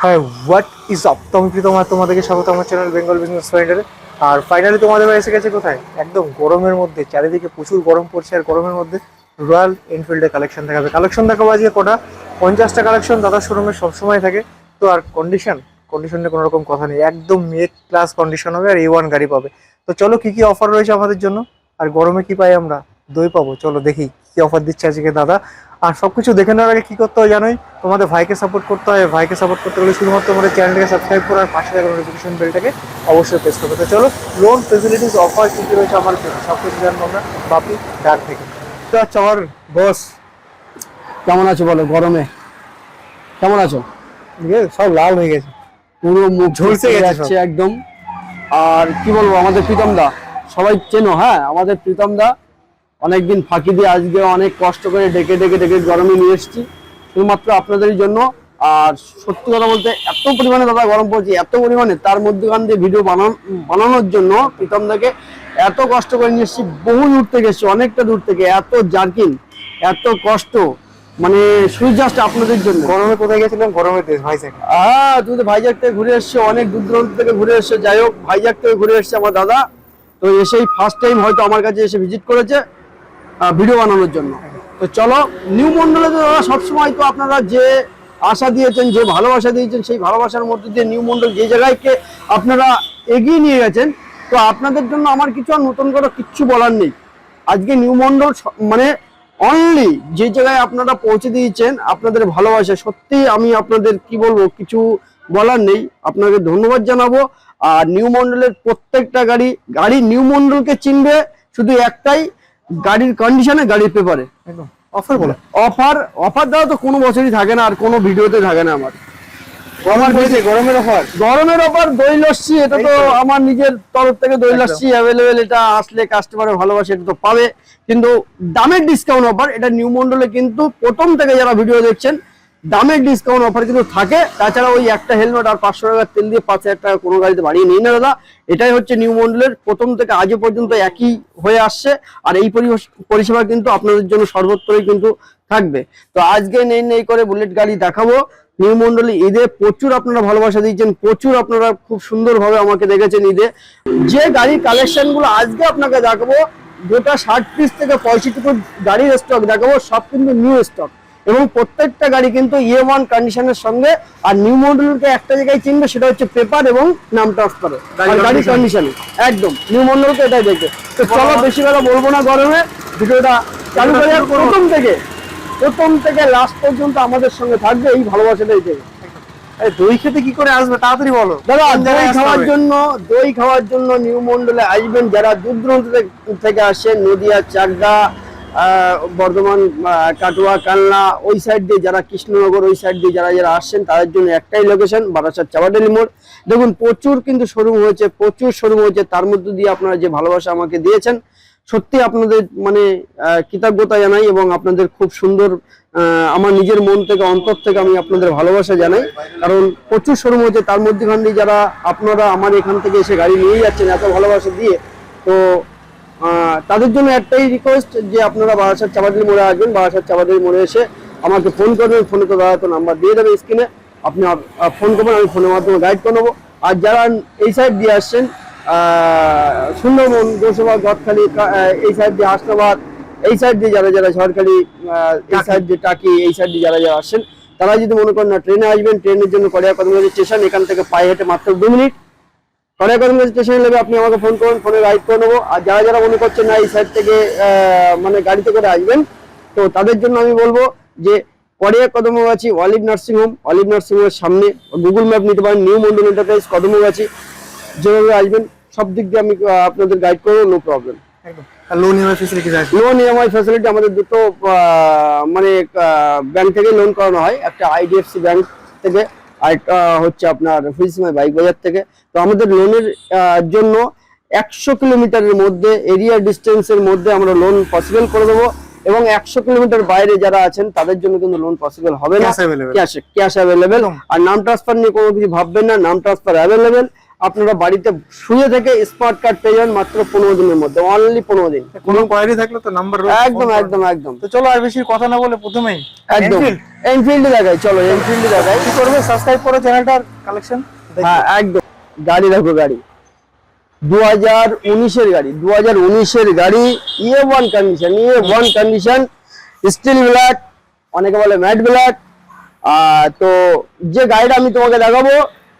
হ্যাঁ, what is up? তো আমি তোমাদেরকে স্বাগত আমার চ্যানেল বেঙ্গল বিজনেস ফাইন্ডারে। আর ফাইনালি তোমাদের এসে গেছে কোথায়? একদম গরমের মধ্যে, চারিদিকে প্রচুর গরম পড়ছে, আর গরমের মধ্যে রয়্যাল এনফিল্ডের কালেকশন দেখাবো আজকে কটা 50টা কালেকশন দাদার শোরুমে সবসময় থাকে। তো আর কন্ডিশনে কোনো রকম কথা নেই, একদম মেক ক্লাস কন্ডিশন হবে, আর A1 গাড়ি পাবে। তো চলো কি কি অফার রয়েছে আমাদের জন্য, আর গরমে কি পাই আমরা? দই পাবো, চলো দেখি কি অফার দিচ্ছে আজকে দাদা। আর সবকিছু দেখে নেওয়ার আগে কি করতে হয় জানোই? তোমাদের ভাইকে সাপোর্ট করতে হয়। ভাইকে সাপোর্ট করতে গেলে শুধুমাত্র আমাদের চ্যানেলটাকে সাবস্ক্রাইব করো, আর পাশে থাকা নোটিফিকেশন বেলটাকে অবশ্যই প্রেস করবে। তো চলো, লোন ফেসিলিটিস অফার কী কী রয়েছে আমার জন্য সব কিছু জানবো আমরা বাপি ডাক থেকে। তো আচ্ছা, আমার বস কেমন আছো বলো? গরমে কেমন আছো? সব লাল হয়ে গেছে, পুরো মুখ ঝলসে গেছে যাচ্ছে একদম। আর কি বলবো, আমাদের প্রীতম দা সবাই চেনো। হ্যাঁ, আমাদের প্রীতম দা অনেকদিন ফাঁকি দিয়ে আজকে অনেক কষ্ট করে ডেকে ডেকে ডেকে গরমে নিয়ে এসেছি শুধুমাত্র আপনাদেরই জন্য। আর সত্যি কথা বলতে এত পরিমাণে দাদা গরম পড়ছে, এত পরিমাণে, তার মধ্যখান দিয়ে ভিডিও বানানোর জন্য প্রীতম দাকে এত কষ্ট করে নিয়ে এসেছি। বহু দূর থেকে এসেছি, অনেকটা দূর থেকে, এত জার্কিং, এত কষ্ট, মানে সূর্যাস্ত আপনাদের জন্য। গরমে কোথায় গেছিলাম? গরমের দেশ ভাইজ্যাক। তুমি তো ভাইজ্যাক থেকে ঘুরে এসছো, অনেক দূর দূরান্ত থেকে ঘুরে এসছো। যাই হোক, ভাইজ্যাক থেকে ঘুরে এসছে আমার দাদা। তো এসেই ফার্স্ট টাইম হয়তো আমার কাছে এসে ভিজিট করেছে ভিডিও বানানোর জন্য। তো চলো, নিউ মন্ডলে তো দাদা সবসময় তো আপনারা যে আশা দিয়েছেন, যে ভালোবাসা দিয়েছেন, সেই ভালোবাসার মধ্যে দিয়ে নিউ মন্ডল যে জায়গায়কে আপনারা এগিয়ে নিয়ে গেছেন, তো আপনাদের জন্য আমার কিছু আর নতুন করে কিচ্ছু বলার নেই। আজকে নিউ মন্ডল মানে অনলি যে জায়গায় আপনারা পৌঁছে দিয়েছেন আপনাদের ভালোবাসা, সত্যি আমি আপনাদের কি বলবো, কিছু বলার নেই। আপনাকে ধন্যবাদ জানাবো। আর নিউ মন্ডলের প্রত্যেকটা গাড়ি নিউ মন্ডলকে চিনবে শুধু একটাই, গাড়ির কন্ডিশনে, গাড়ির পেপারে। একদম অফার বলো। অফার দেওয়া তো কোনো বছরই থাকে না, আর কোনো ভিডিওতে থাকে না। গরমের অফার দই লস্যি, এটা তো আমার নিজের তরফ থেকে দই লস্যি অ্যাভেলেবেল। এটা আসলে কাস্টমারের ভালোবাসা এটা তো পাবে, কিন্তু দামের ডিসকাউন্ট অফার এটা নিউ মন্ডলে কিন্তু প্রথম থেকে যারা ভিডিও দেখছেন দামের ডিসকাউন্ট অফার কিন্তু থাকে। তাছাড়া ওই একটা হেলমেট আর 500 টাকার তেল দিয়ে 5000 টাকা কোনো গাড়িতে বাড়িয়ে নেই না দাদা। এটাই হচ্ছে নিউ মন্ডলের প্রথম থেকে আজ পর্যন্ত একই হয়ে আসছে। আর এই পরিষেবা কিন্তু আপনাদের জন্য সর্বত্রই কিন্তু থাকবে। তো আজকে নেই করে বুলেট গাড়ি দেখাবো নিউ মন্ডলে। ঈদে প্রচুর আপনারা ভালোবাসা দিয়েছেন, প্রচুর আপনারা খুব সুন্দরভাবে আমাকে দেখেছেন ঈদে। যে গাড়ির কালেকশন গুলো আজকে আপনাকে দেখাবো, গোটা 60 পিস থেকে 65 গাড়ির স্টক দেখাবো, সব কিন্তু নিউ স্টক, এবং প্রত্যেকটা গাড়ি কিন্তু A1 কন্ডিশনের সঙ্গে। আর নিউ মডেলকে একটা জায়গায় চিনবে, সেটা হচ্ছে পেপার এবং নাম ট্রান্সফারে, গাড়ি কন্ডিশনে একদম নিউ মডেলকে এটাই দেখবে। তো চলো, বেশি কথা বলবো না, গরমে ভিডিওটা চালু করে প্রথম থেকে লাস্ট পর্যন্ত আমাদের সঙ্গে থাকবে, এই ভালোবাসাটাই দেবে। দই খেতে কি করে আসবে তাড়াতাড়ি বলো দাদা। দই খাওয়ার জন্য নিউ মন্ডলে আসবেন যারা দূর দূরান্ত থেকে আসেন, নদিয়া, চাকদা, বর্ধমান, কাটোয়া, কালনা, ওই সাইড দিয়ে যারা, কৃষ্ণনগর ওই সাইড দিয়ে যারা আসছেন, তাদের জন্য একটাই লোকেশন, বারাসাত চাপাডালি মোড়। দেখুন প্রচুর কিন্তু শোরুম হয়েছে, তার মধ্যে দিয়ে আপনারা যে ভালোবাসা আমাকে দিয়েছেন, সত্যি আপনাদের মানে কৃতজ্ঞতা জানাই, এবং আপনাদের খুব সুন্দর, আমার নিজের মন থেকে, অন্তর থেকে আমি আপনাদের ভালোবাসা জানাই। কারণ প্রচুর শোরুম হয়েছে, তার মধ্যেখান দিয়ে যারা আপনারা আমার এখান থেকে এসে গাড়ি নিয়ে যাচ্ছেন এত ভালোবাসা দিয়ে, তো তাদের জন্য একটাই রিকোয়েস্ট যে আপনারা বারাসাত চাপাডালি মোড়ে আসবেন। বারাসাত চাপাডালি মোড়ে এসে আমাকে ফোন করবেন, ফোনে তো দাদা তো নাম্বার দিয়ে দেবে স্ক্রিনে, আপনি ফোন করবেন, আমি ফোনের মাধ্যমে গাইড করে নেবো। আর যারা এই সাইড দিয়ে আসছেন, সুন্দরবন, গোসবা, গদখালি, এই সাইড দিয়ে হাসনাবাদ, এই সাইড দিয়ে যারা ঝড়খালি, এই সাইড দিয়ে টাকি, এই সাইড দিয়ে যারা আসছেন, তারা যদি মনে করেন না ট্রেনে আসবেন, ট্রেনের জন্য কড়িয়াকদমগঞ্জ স্টেশন, এখান থেকে পায়ে হেঁটে মাত্র 2 মিনিট কড়িয়াকদমগঞ্জ স্টেশনে নেবে, আপনি আমাকে ফোন করুন, ফোনে গাইড করে নেবো। আর যারা মনে করছেন না এই সাইড থেকে মানে গাড়িতে করে আসবেন, তো তাদের জন্য আমি বলবো যে কড়িয়াকদমগাছি অলিভ নার্সিংহোমের সামনে গুগল ম্যাপ নিতে পারেন, নিউ মন্ডল এন্টারপ্রাইজ কদমগাছি, যেভাবে আসবেন সব দিক দিয়ে আমি আপনাদের গাইড করবো, no problem. Loan EMI facility আমাদের দুটো মানে ব্যাংক থেকে লোন করানো হয়, একটা IDFC ব্যাংক থেকে, আর একটা হচ্ছে আপনার হুইসমাই বাইক বাজার থেকে। তো আমাদের লোনের জন্য 100 কিলোমিটারের মধ্যে, এরিয়া ডিস্টেন্সের মধ্যে আমরা লোন পসিবল করে দেবো, এবং 100 কিলোমিটার বাইরে যারা আছেন তাদের জন্য কিন্তু লোন পসিবল হবে না, ক্যাশ অ্যাভেলেবেল। আর নাম ট্রান্সফার নিয়ে কোনো কিছু ভাববেন না, নাম ট্রান্সফার অ্যাভেলেবেল। আপনারা বাড়িতে শুয়ে থেকে স্মার্ট কার্ড পেয়ে যাবেন মাত্র 15 দিনের মধ্যে, অনলি 15 দিন। কোনো কোয়ারি থাকলে তো নাম্বার একদম একদম একদম। তো চলো আর বেশি কথা না বলে প্রথমেই একদম এনফিল্ড দেখাই, চলো এনফিল্ড দেখাই। কি করবে, সাবস্ক্রাইব করো চ্যানেলটার কালেকশন। হ্যাঁ একদম। গাড়ি দেখো, গাড়ি 2019 এর গাড়ি, 2019 এর গাড়ি, E1 condition, E1 condition, still black, অনেকে বলে ম্যাট ব্ল্যাক। তো যে গাড়িটা আমি তোমাকে দেখাবো,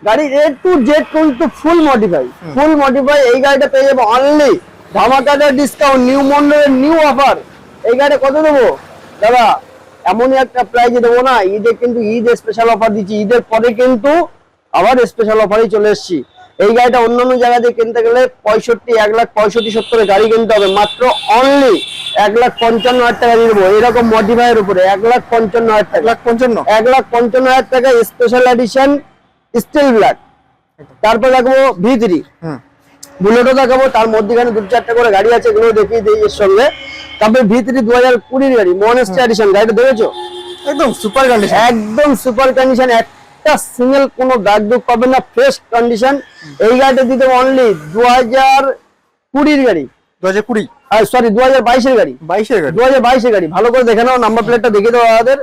গাড়ির A to Z কিন্তু ফুল মডিফাই, ফুল মডিফাই। এই গাড়িটা পেয়ে যাবো অনলি ধামাকাদার ডিসকাউন্ট, নিউ মডেলের নিউ অফার। এই গাড়িটা কত দেবো দাদা? এমনই একটা প্রাইজে দেবো না, ঈদে কিন্তু ঈদ স্পেশাল অফার দিচ্ছি, ঈদের পরে কিন্তু আবার স্পেশাল অফারই চলে এসেছি। এই গাড়িটা অন্যান্য জায়গা থেকে কিনতে গেলে 1,65,70,000 গাড়ি কিনতে হবে, মাত্র অনলি 1,55,000 টাকা দিয়ে দেবো। এরকম মডিফাইয়ের উপরে 1,55,000 টাকা, 1,55,000 টাকা স্পেশাল এডিশন স্টিল ব্ল্যাক। তারপর দেখবো V3 বুলেটও দেখাবো, তার মধ্যখানে 2-4টা করে গাড়ি আছে, এগুলো দেখিয়ে দিই এর সঙ্গে। তারপর V3 2020 গাড়ি, মনস্টার এডিশন। গাড়িটা দেখেছো? একদম সুপার কন্ডিশন, একদম সুপার কন্ডিশন, একটা সিঙ্গেল কোনো দাগ দুগ পাবে না, ফ্রেশ কন্ডিশন। এই গাড়িটা দিতে অনলি 2020 গাড়ি, 2020 সরি 2022 এর গাড়ি, 2022 এর গাড়ি। ভালো করে দেখে নাও, নাম্বার প্লেটটা দেখিয়ে দেবো আমাদের।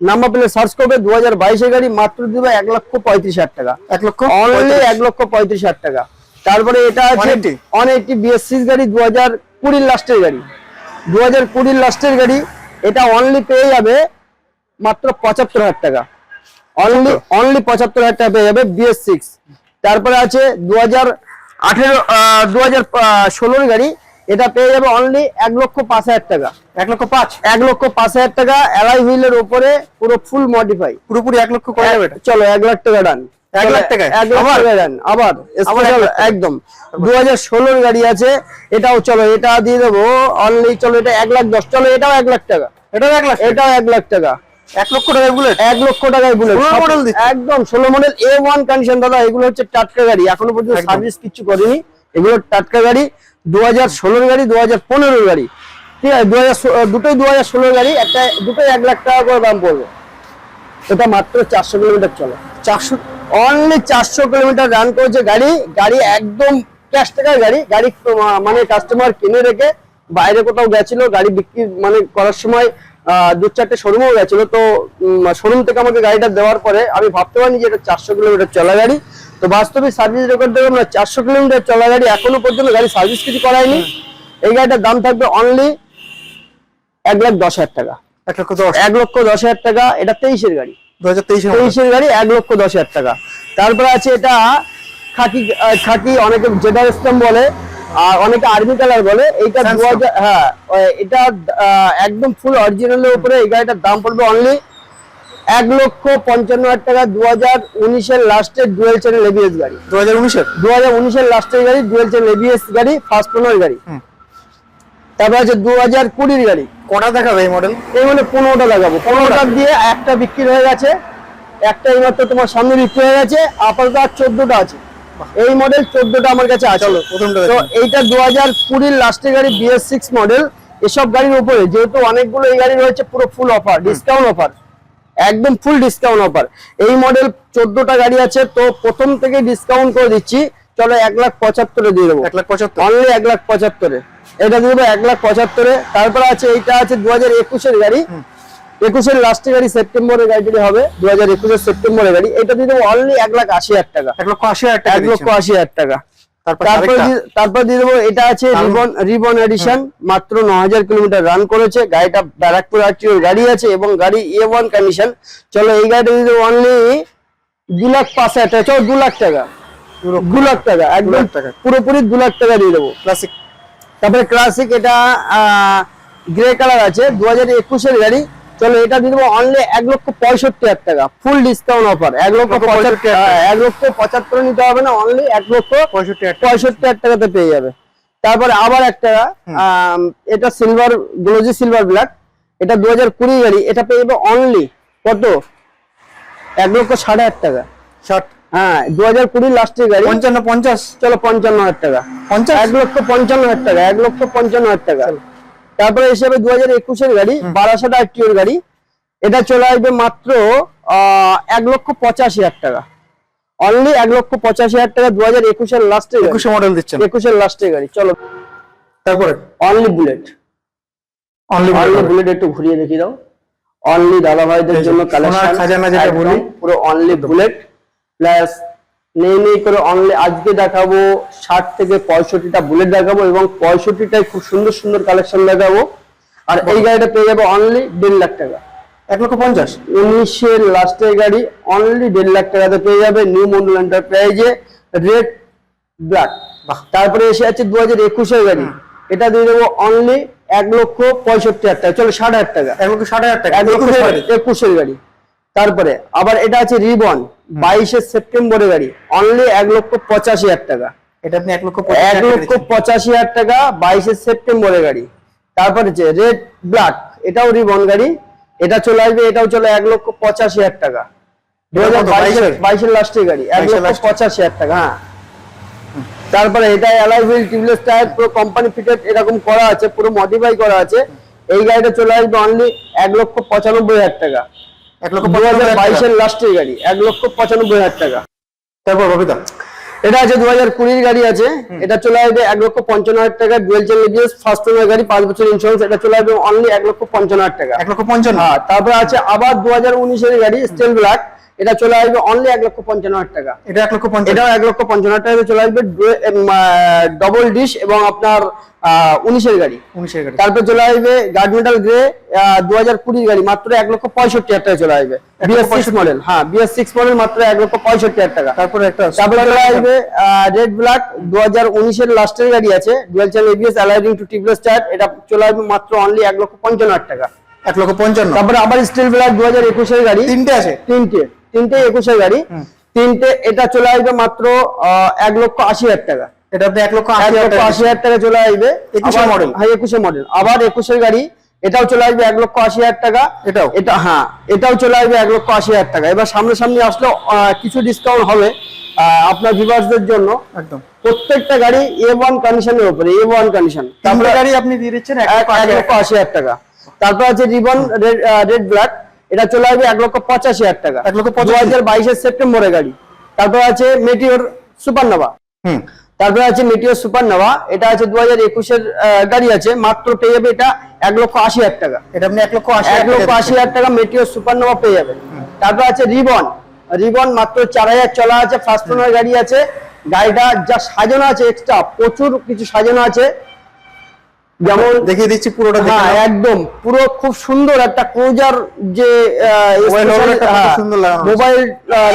নাম্বার প্লেট সার্চ করবে, 2022 এর গাড়ি, মাত্র দিবে 1,35,000 টাকা, অনলি 1,35,000 টাকা। তারপরে এটা আছে 180 BS6 গাড়ি, 2020 লাস্টের গাড়ি, 2020 লাস্টের গাড়ি। এটা অনলি পেয়ে যাবে মাত্র 75,000 টাকা, অনলি 75,000 টাকা পেয়ে যাবে BS6। তারপরে আছে 2016 গাড়ি, এটা পেয়ে যাবে অনলি 1,05,000 টাকা, 1,05,000 টাকা। অ্যালয় হুইলের উপরে পুরো ফুল মডিফাই, পুরোপুরি 1 লক্ষ করে যাবে। চলো 1 লাখ টাকা ডান, 1 লাখ টাকা, 1 লাখ টাকা ডান। আবার স্পেশাল একদম 2016 গাড়ি আছে, এটাও চলো এটা দিয়ে দেবো অনলি, চলো এটা 1,10,000, চলো এটাও 1 লাখ টাকা, এটাও 1 লাখ, এটাও 1 লাখ টাকা, 1 লক্ষ টাকায় বুলেট, 1 লক্ষ টাকায় বুলেট, 16 মডেল একদম 16 মডেল A1 কন্ডিশন। দাদা এগুলো হচ্ছে টাটকা গাড়ি, এখনো পর্যন্ত সার্ভিস কিছু করেনি, এগুলো টাটকা গাড়ি। 2016 গাড়ি, 2015 গাড়ি, ঠিক আছে, দুটোই 2016 গাড়ি, একটা দুটোই 1 লাখ টাকা করে দাম পড়বে। এটা মাত্র 400 কিলোমিটার চলে, 400 অনলি 400 কিলোমিটার রান করেছে গাড়ি। গাড়ি একদম ক্যাশ টাকার গাড়ি, গাড়ি মানে কাস্টমার কিনে রেখে বাইরে কোথাও গেছিল, গাড়ি বিক্রি মানে করার সময় 2-4টে শোরুমেও গেছিল। তো শোরুম থেকে আমাকে গাড়িটা দেওয়ার পরে আমি ভাবতে পারিনি যে এটা 400 কিলোমিটার চলা গাড়ি। তো বাস্তবে সার্ভিস রেকর্ড দেখুন না, 400 কিলোমিটার চলা গাড়ি, এখনো পর্যন্ত গাড়ি সার্ভিস কিছু করায়নি। এই গাড়িটার দাম থাকবে অনলি 1,10,000 টাকা, 1,10,000 টাকা। এটা 23 এর গাড়ি, 2023 এর গাড়ি, 1,10,000 টাকা। তারপরে আছে এটা খাকি, অনেকে জেডার স্ট্যাম্প বলে, আর অনেকে আর্মি কালার বলে। এইটা 2000, হ্যাঁ এটা একদম ফুল অরিজিনালের উপরে। এই গাড়িটার দাম পড়বে অনলি 1,55,000 টাকা। 2019 এর লাস্টের ডুয়েল চ্যানেল ABS গাড়ি, 2019 এর লাস্টের গাড়ি, ডুয়েল চ্যানেল ABS গাড়ি, ফার্স্ট ওনার গাড়ি। তারপর আছে 2020 গাড়ি। কটা দেখাবে এই মডেল? এই মানে 15টা দেখাবো, 15টা দিয়ে একটা বিক্রি হয়ে গেছে, একটা এইমাত্র তোমার সামনে বিক্রি হয়ে গেছে, আপাতত আর 14টা আছে। এই মডেল 14টা আমার কাছে আছে। তো এইটা 2020 লাস্টের গাড়ি, BS6 মডেল। এসব গাড়ির উপরে যেহেতু অনেকগুলো এই গাড়ি রয়েছে, পুরো ফুল অফার, ডিসকাউন্ট অফার, একদম ফুল ডিসকাউন্ট অফার। এই মডেল 14টা গাড়ি আছে, তো প্রথম থেকে ডিসকাউন্ট করে দিচ্ছি, চলো 1,75,000 দিয়ে দেবো, 1,75,000 অনলি 1,75,000 এটা দিয়ে দেবো, 1,75,000। তারপরে আছে এইটা আছে 2021 এর গাড়ি, 21 এর লাস্টের গাড়ি, সেপ্টেম্বরের গাড়িটি হবে, 2021 এর সেপ্টেম্বরের গাড়ি। এটা দিয়ে দেবো অনলি 1,80,000 টাকা, 1,80,000 টাকা। তারপর দিয়ে দেবো এটা আছে রিবন এডিশন, মাত্র 9,000 কিলোমিটার রান করেছে গাড়িটা, ব্যারাকপুর RTO গাড়ি আছে এবং গাড়ি A1 কন্ডিশন। চলো এই গাড়িটা দিয়ে দেবো অনলি 2,05,000 টাকা, চলো 2 লাখ টাকা, 2 লাখ টাকা, একদম পুরোপুরি 2 লাখ টাকা দিয়ে দেবো। ক্লাসিক, তারপরে ক্লাসিক, এটা গ্রে কালার আছে, 2021 এর গাড়ি। চলো এটা দিয়ে দেবো অনলি 1,65,000 টাকা, ফুল ডিসকাউন্ট অফার। 1,75,000 নিতে হবে না, অনলি 1,65,000 টাকাতে পেয়ে যাবে। তারপরে আবার একটা এটা সিলভার, গ্লোজি সিলভার ব্ল্যাক, এটা 2020 গাড়ি, এটা পেয়ে যাবে অনলি কত, 1,60,000 টাকা, 60, হ্যাঁ 2020 লাস্টের গাড়ি, 55, চলো 55,000 টাকা, 1,55,000 টাকা, 1,55,000 টাকা। তারপরে হিসেবে 2021 এর গাড়ি, 1200 RTO গাড়ি, এটা চলে আসবে মাত্র 1,85,000 টাকা, অনলি 1,85,000 টাকা, 2021-এর লাস্টে 21 মডেল দিচ্ছেন, 21-এর লাস্টে গাড়ি। চলো তারপরে অনলি বুলেট, অনলি বুলেট একটু ঘুরিয়ে দেখিয়ে দাও। অনলি দাদা ভাইদের জন্য কালেকশন, খাজানা যেটা বলি, পুরো অনলি বুলেট প্লাস নেই করে অনলি আজকে দেখাবো 60 থেকে 65টা বুলেট দেখাবো এবং 65টায় খুব সুন্দর সুন্দর কালেকশন দেখাবো। আর এই গাড়িটা পেয়ে যাবে অনলি 1.5 লাখ টাকা, 1,50,000, 19-এর লাস্টের গাড়ি অনলি 1.5 লাখ টাকাতে পেয়ে যাবে নিউ মন্ডল এন্টারপ্রাইজে রেড ব্ল্যাক। তারপরে এসে আছে 2021-এর গাড়ি, এটা দিয়ে দেবো অনলি 1,65,000 টাকা, চলো 60,000 টাকা, 1,60,000 টাকা, 21-এর গাড়ি। তারপরে আবার এটা আছে রিবন 22 সেপ্টেম্বরের গাড়ি, অনলি 1,85,000 টাকা, এটা আপনি 1,85,000 টাকা 22 সেপ্টেম্বরের গাড়ি। তারপরে যে রেড ব্ল্যাক, এটাও রিবন গাড়ি, এটা চলে আসবে, এটাও চলে 1,85,000 টাকা, 2022-এর লাস্টের গাড়ি, 1,85,000 টাকা। হ্যাঁ, তারপরে এটা অ্যালয় হুইল টিউবলেস টায়ার পুরো কোম্পানি ফিটেড এরকম করা আছে, পুরো মডিফাই করা আছে। এই গাড়িটা চলে আসবে অনলি 1,95,000 টাকা, 2022-এর লাস্টের গাড়ি, 1,95,000 টাকা। তারপর ববিতা এটা আছে 2020-এর গাড়ি আছে, এটা চলে আসবে 1,55,000 টাকা, dual channel ABS first owner গাড়ি, 5 বছর ইন্স্যুরেন্স, এটা চলে আসবে অনলি 1,55,000 টাকা, 1,55,000। হ্যাঁ, তারপরে আছে আবার 2019-এর গাড়ি স্টিল ব্ল্যাক, এটা চলে আসবে অনলি 1,55,000 টাকা, এটা 1,50,000, এটাও 1,55,000 টাকা চলে আসবে, ডবল ডিশ এবং আপনার 19-এর গাড়ি। 19-এর গাড়ি। তারপর চলে আসবে গার্ড মেটাল গ্রে 2020 গাড়ি, মাত্র 1,65,000 টাকা চলে আসবে, BS6 মডেল। হ্যাঁ, BS6 মডেল মাত্র 1,65,000 টাকা। তারপরে একটা তারপরে চলে আসবে রেড ব্ল্যাক 2019-এর লাস্টের গাড়ি আছে, ডুয়াল চ্যানেল এবিএস অ্যালাইডিং টু টিউবলেস টায়ার, এটা চলে আসবে মাত্র অনলি 1,55,000 টাকা, 1,55,000। তারপরে আবার স্টিল ব্ল্যাক 2021-এর গাড়ি, তিনটে আছে, তিনটে 21-এর গাড়ি, তিনটে, এটা চলে আসবে মাত্র 1,80,000 টাকা, এটা আপনি 1,80,000 টাকা চলে আসবে, 21-এর মডেল। হ্যাঁ, 21-এর মডেল। আবার 21-এর গাড়ি, এটাও চলে আসবে 1,80,000 টাকা, এটা হ্যাঁ, এটাও চলে আসবে 1,80,000 টাকা। এবার সামনে আসলে কিছু ডিসকাউন্ট হবে আপনার ভিউয়ার্সদের জন্য একদম। প্রত্যেকটা গাড়ি A1 কন্ডিশনের উপরে, A1 কন্ডিশন, তারপরে গাড়ি আপনি দিয়ে দিচ্ছেন 1,80,000 টাকা। তারপর আছে রিবন রেড ব্ল্যাক, এটা চলে আসবে 1,85,000 টাকা, 2022-এর সেপ্টেম্বরের গাড়ি। তারপর আছে মেটিওর সুপারনোভা, তারপরে আছে মেটিওর সুপারনোভা, এটা আছে 2021-এর গাড়ি আছে, মাত্র পেয়ে যাবে এটা 1,80,000 টাকা, এটা আপনি 1,80,000 টাকা মেটিওর সুপারনোভা পেয়ে যাবে। তারপর আছে রিবন মাত্র 4,000 চলা আছে, ফার্স্ট ওনার গাড়ি আছে, গাড়িটা যা সাজানো আছে এক্সট্রা প্রচুর কিছু সাজানো আছে, যেমন দেখিয়ে দিচ্ছি পুরোটা। হ্যাঁ, একদম পুরো খুব সুন্দর একটা ক্রুজার, যে মোবাইল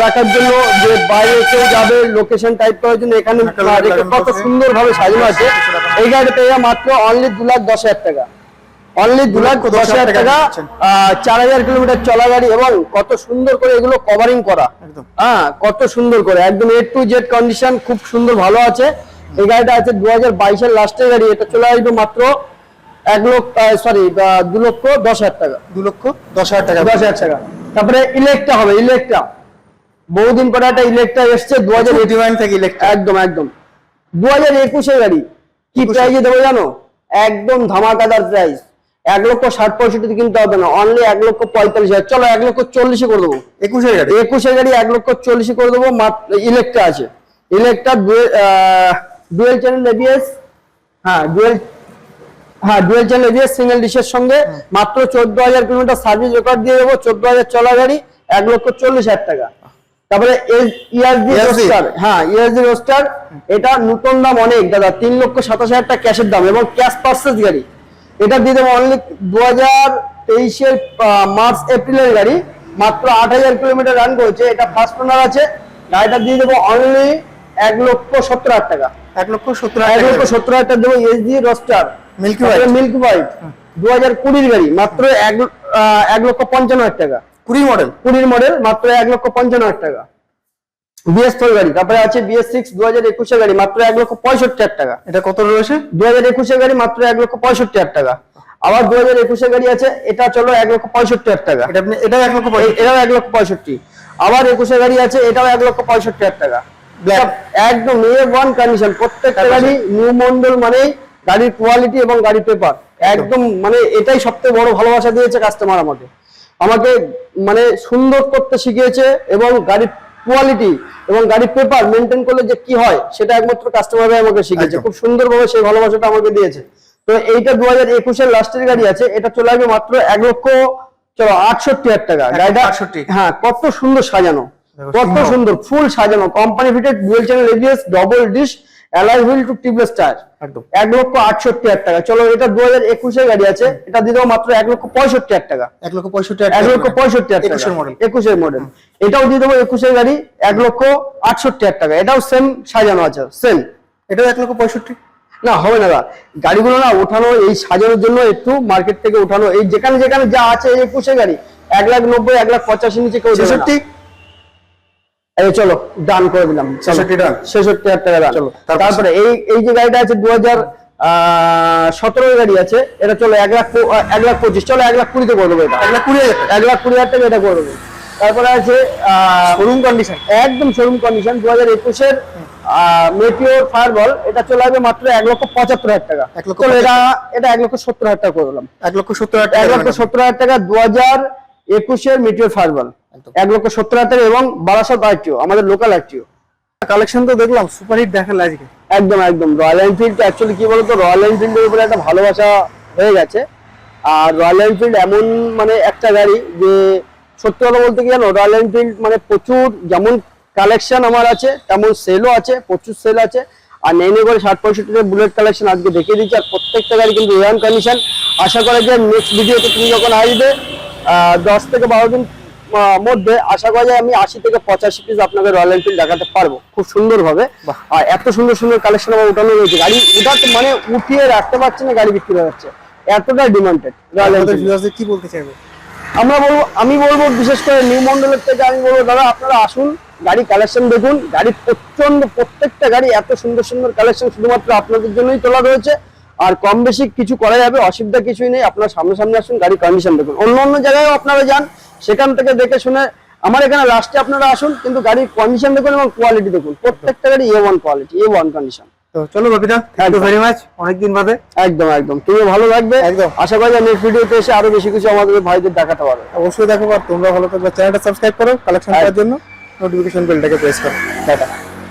রাখার জন্য, যে বাইরে কেউ যাবে লোকেশন টাইপ করার জন্য, এখানে কত সুন্দর ভাবে সাজানো আছে। এই গাড়িটা পেয়ে মাত্র অনলি 2,10,000 টাকা, অনলি 2,10,000 টাকা, 4,000 কিলোমিটার চলা গাড়ি, এবং কত সুন্দর করে এগুলো কভারিং করা, হ্যাঁ, কত সুন্দর করে একদম A to Z কন্ডিশন, খুব সুন্দর ভালো আছে। এই গাড়িটা আছে 2022-এর লাস্টের গাড়ি, এটা চলে আসবে মাত্র 2,10,000 টাকা, 2,10,000 টাকা, 10,000 টাকা। তারপরে ইলেকট্রা হবে, ইলেকট্রা বহুদিন পরে একটা ইলেকট্রা এসছে, 2021 থেকে ইলেকট্রা, একদম 2021-এর গাড়ি। কি প্রাইসে দেবো জানো? একদম ধামাকাদার প্রাইস, 1,60,65 কিনতে হবে না, অনলি 1,45,000, চলো 1,40,000 করে দেবো। 21-এর গাড়ি, 21-এর গাড়ি 1,40,000 করে দেবো, ইলেকট্রা আছে, Electra dual channel ABS, dual channel ABS single ডিশের সঙ্গে, মাত্র 14,000 কিলোমিটার সার্ভিস রেকর্ড দিয়ে দেবো, 14,000 চলা গাড়ি, 1,40,000 টাকা। তারপরে ESD রোস্টার, ESD রোস্টার, এটা নতুন দাম অনেক দাদা, 3,27,000 টাকা ক্যাশের দাম এবং ক্যাশ পারচেজ গাড়ি, এটা দিয়ে দেবো অনলি 2023-এর মার্চ এপ্রিলের গাড়ি, মাত্র 8,000 কিলোমিটার রান করেছে, এটা ফার্স্ট ওনার আছে, গাড়িটা দিয়ে দেবো অনলি 1,70,000 টাকা, 1,70,000 টাকা দেবো। ESD রোস্টার মিল্কি হোয়াইট 2020-এর গাড়ি, মাত্র 1,55,000 টাকা, 20 মডেল, মাত্র 1,55,000 টাকা। BS4 গাড়ি, তারপরে আছে BS6 2021-এর গাড়ি, মাত্র 1,65,000 টাকা। এটা কত রয়েছে? 2021-এর গাড়ি মাত্র 1,65,000 টাকা। আবার 2021-এর গাড়ি আছে, এটা চলো 1,65,000 টাকা, এটাও 1,65,000। আবার 21-এর গাড়ি আছে, এটাও 1,65,000 টাকা, একদম A1 কন্ডিশন। প্রত্যেকটা গাড়ি নিউ মডেল, মানে গাড়ির কোয়ালিটি এবং গাড়ি পেপার একদম, মানে এটাই সবথেকে বড় ভালোবাসা দিয়েছে কাস্টমার আমাকে মানে সুন্দর করতে শিখিয়েছে, এবং গাড়ির কোয়ালিটি এবং গাড়ির পেপার মেনটেন করলে যে কি হয় সেটা একমাত্র কাস্টমাররাই আমাকে শিখিয়েছে, একদম। খুব সুন্দরভাবে সেই ভালোবাসাটা আমাকে দিয়েছে। তো এইটা 2021-এর লাস্টের গাড়ি আছে, এটা চলে আসবে মাত্র 1,68,000 টাকা। গাড়িটা 1,68,000 হ্যাঁ কত সুন্দর সাজানো, দেখো, কত সিংহ। সুন্দর ফুল সাজানো, company fitted dual channel ABS, double disc, alloy wheel two tubeless tyre. একদম 1,68,000 টাকা। চলো এটা 2021-এর গাড়ি আছে, এটা দিয়ে দেবো মাত্র 1,65,000 টাকা। 1,65,000 1,65,000 টাকা, 21-এর মডেল। 21-এর মডেল। এটাও দিয়ে দেবো 21-এর গাড়ি 1,68,000 টাকা। এটাও সেম সাজানো আছে, সেম। এটাও 1,65,000। না হবে না দাদা, গাড়িগুলো না ওঠানো এই সাজানোর জন্য একটু মার্কেট থেকে ওঠানো, এই যেখানে যেখানে যা আছে এই 21-এর গাড়ি 1,90,000, 1,85,000 নিচে কেউ দেবে না। 66 এই চলো ডান করে দিলাম, 66 ডান। 66,000 টাকা দাম। চলো, তারপরে এই যে গাড়িটা আছে 2017 গাড়ি আছে, এটা চলো 1,25,000, চলো 1,20,000 তে করে দেবো এটা। 1,20,000 টাকা 1,20,000 টাকা এটা করে দেবো। তারপরে আছে শোরুম কন্ডিশন। একদম শোরুম কন্ডিশন 2021-এর মেটিওর ফায়ারবল, এটা চলে আসবে মাত্র 1,75,000 টাকা। 1,75,000 চলো এটা 1,70,000 টাকা করে দিলাম। 1,70,000 টাকা 1,70,000 টাকা 2021-এর মেটিওর ফায়ারবল, একদম। 1,70,000 টাকা এবং বারাসাত আরটিও, আমাদের লোকাল আরটিও। কালেকশন তো দেখলাম সুপার হিট দেখালে আজকে। একদম একদম রয়্যাল এনফিল্ড অ্যাকচুয়ালি কি বলতো, রয়্যাল এনফিল্ডের উপরে একটা ভালোবাসা হয়ে গেছে। আর রয়্যাল এনফিল্ড এমন মানে একটা গাড়ি যে সত্যি কথা বলতে কি জানো, রয়্যাল এনফিল্ড মানে প্রচুর যেমন কালেকশন আমার আছে তেমন সেলও আছে, প্রচুর সেল আছে। আর নেই করে 60-65 বুলেট কালেকশন আজকে দেখিয়ে দিচ্ছি। আর প্রত্যেকটা গাড়ি কিন্তু এয়ার কন্ডিশন। আশা করা যায় নেক্সট ভিডিওতে তুমি যখন আসবে 10 থেকে 12 দিন মধ্যে আশা করা যায় আমি 80 থেকে 85 পিস আপনাকে রয়্যাল এনফিল্ড দেখাতে পারবো খুব সুন্দরভাবে। বাহ। আর এত সুন্দর সুন্দর কালেকশন আমার উঠানো রয়েছে, গাড়ি উঠাতে মানে উঠিয়ে রাখতে পারছে না, গাড়ি বিক্রি হয়ে যাচ্ছে, এতটা ডিমান্ডেড রয়্যাল আমাদের এনফিল্ড। ভিউয়ার্সদের কি বলতে চাইবে? আমি বলবো বিশেষ করে নিউ মন্ডলের থেকে আমি বলবো দাদা আপনারা আসুন, গাড়ি কালেকশন দেখুন। গাড়ি প্রত্যেকটা গাড়ি এত সুন্দর সুন্দর কালেকশন শুধুমাত্র আপনাদের জন্যই তোলা রয়েছে। আর কম বেশি কিছু করা যাবে, অসুবিধা কিছুই নেই। আপনারা সামনে আসুন, গাড়ি কন্ডিশন দেখুন। অন্য জায়গায়ও আপনারা যান, সেখান থেকে দেখে শুনে আমার এখানে লাস্টে আপনারা আসুন, কিন্তু গাড়ির কন্ডিশন দেখুন এবং কোয়ালিটি দেখুন। প্রত্যেকটা গাড়ি A1 কোয়ালিটি, A1 কন্ডিশন। তো চলো Babita, thank you very much, অনেকদিন বাদে। একদম একদম, তুমি ভালো থাকবে। একদম। আশা করি নেক্সট ভিডিওতে এসে আরো বেশি কিছু আমাদের ভাইদের দেখাতে পারবে। অবশ্যই দেখো, আর তোমরা ভালো থাকবে। চ্যানেলটা সাবস্ক্রাইব করো, কালেকশন করার জন্য নোটিফিকেশন বেলটাকে প্রেস করো। টাটা।